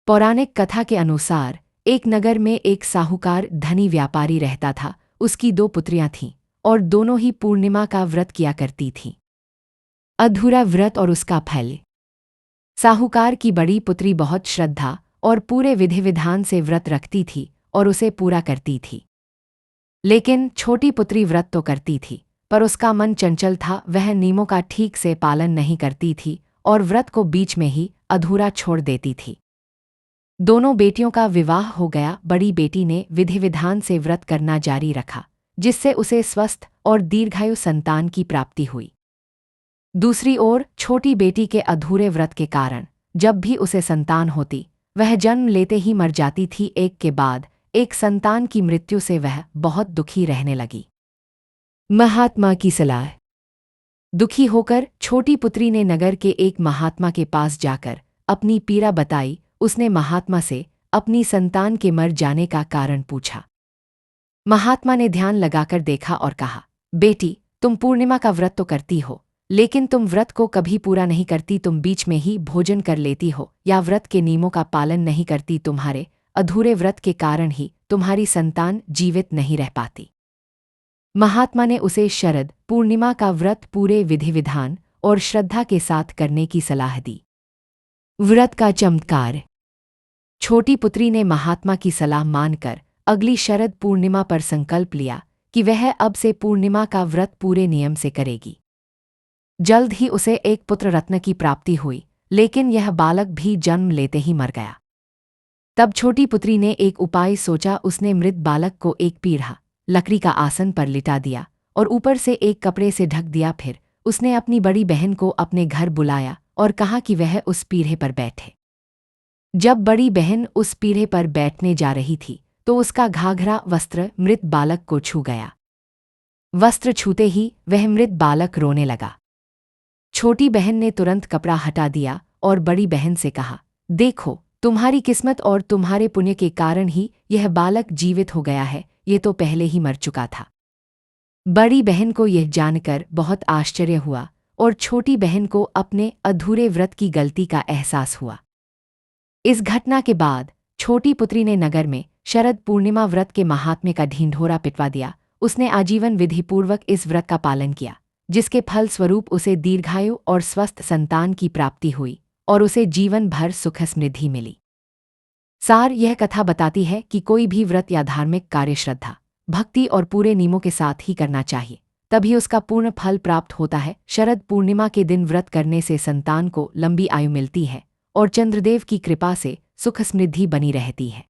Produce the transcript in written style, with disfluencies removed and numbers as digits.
पौराणिक कथा के अनुसार एक नगर में एक साहूकार धनी व्यापारी रहता था। उसकी 2 पुत्रियां थीं और दोनों ही पूर्णिमा का व्रत किया करती थीं। अधूरा व्रत और उसका फल। साहूकार की बड़ी पुत्री बहुत श्रद्धा और पूरे विधि विधान से व्रत रखती थी और उसे पूरा करती थी। लेकिन छोटी पुत्री व्रत तो करती थी, पर उसका मन चंचल था। वह नियमों का ठीक से पालन नहीं करती थी और व्रत को बीच में ही अधूरा छोड़ देती थी। दोनों बेटियों का विवाह हो गया। बड़ी बेटी ने विधि विधान से व्रत करना जारी रखा, जिससे उसे स्वस्थ और दीर्घायु संतान की प्राप्ति हुई। दूसरी ओर छोटी बेटी के अधूरे व्रत के कारण जब भी उसे संतान होती, वह जन्म लेते ही मर जाती थी। एक के बाद एक संतान की मृत्यु से वह बहुत दुखी रहने लगी। महात्मा की सलाह। दुखी होकर छोटी पुत्री ने नगर के एक महात्मा के पास जाकर अपनी पीड़ा बताई। उसने महात्मा से अपनी संतान के मर जाने का कारण पूछा। महात्मा ने ध्यान लगाकर देखा और कहा, बेटी, तुम पूर्णिमा का व्रत तो करती हो, लेकिन तुम व्रत को कभी पूरा नहीं करती। तुम बीच में ही भोजन कर लेती हो या व्रत के नियमों का पालन नहीं करती। तुम्हारे अधूरे व्रत के कारण ही तुम्हारी संतान जीवित नहीं रह पाती। महात्मा ने उसे शरद पूर्णिमा का व्रत पूरे विधि विधान और श्रद्धा के साथ करने की सलाह दी। व्रत का चमत्कार। छोटी पुत्री ने महात्मा की सलाह मानकर अगली शरद पूर्णिमा पर संकल्प लिया कि वह अब से पूर्णिमा का व्रत पूरे नियम से करेगी। जल्द ही उसे एक पुत्र रत्न की प्राप्ति हुई, लेकिन यह बालक भी जन्म लेते ही मर गया। तब छोटी पुत्री ने एक उपाय सोचा। उसने मृत बालक को एक पीढ़ा लकड़ी का आसन पर लिटा दिया और ऊपर से एक कपड़े से ढक दिया। फिर उसने अपनी बड़ी बहन को अपने घर बुलाया और कहा कि वह उस पीढ़े पर बैठे। जब बड़ी बहन उस पीढ़े पर बैठने जा रही थी तो उसका घाघरा वस्त्र मृत बालक को छू गया। वस्त्र छूते ही वह मृत बालक रोने लगा। छोटी बहन ने तुरंत कपड़ा हटा दिया और बड़ी बहन से कहा, देखो, तुम्हारी किस्मत और तुम्हारे पुण्य के कारण ही यह बालक जीवित हो गया है, ये तो पहले ही मर चुका था। बड़ी बहन को यह जानकर बहुत आश्चर्य हुआ और छोटी बहन को अपने अधूरे व्रत की गलती का एहसास हुआ। इस घटना के बाद छोटी पुत्री ने नगर में शरद पूर्णिमा व्रत के महात्म्य का ढिंढोरा पिटवा दिया। उसने आजीवन विधिपूर्वक इस व्रत का पालन किया, जिसके फल स्वरूप उसे दीर्घायु और स्वस्थ संतान की प्राप्ति हुई और उसे जीवन भर सुख समृद्धि मिली। सार, यह कथा बताती है कि कोई भी व्रत या धार्मिक कार्य श्रद्धा, भक्ति और पूरे नियमों के साथ ही करना चाहिए, तभी उसका पूर्ण फल प्राप्त होता है। शरद पूर्णिमा के दिन व्रत करने से संतान को लंबी आयु मिलती है और चंद्रदेव की कृपा से सुख समृद्धि बनी रहती है।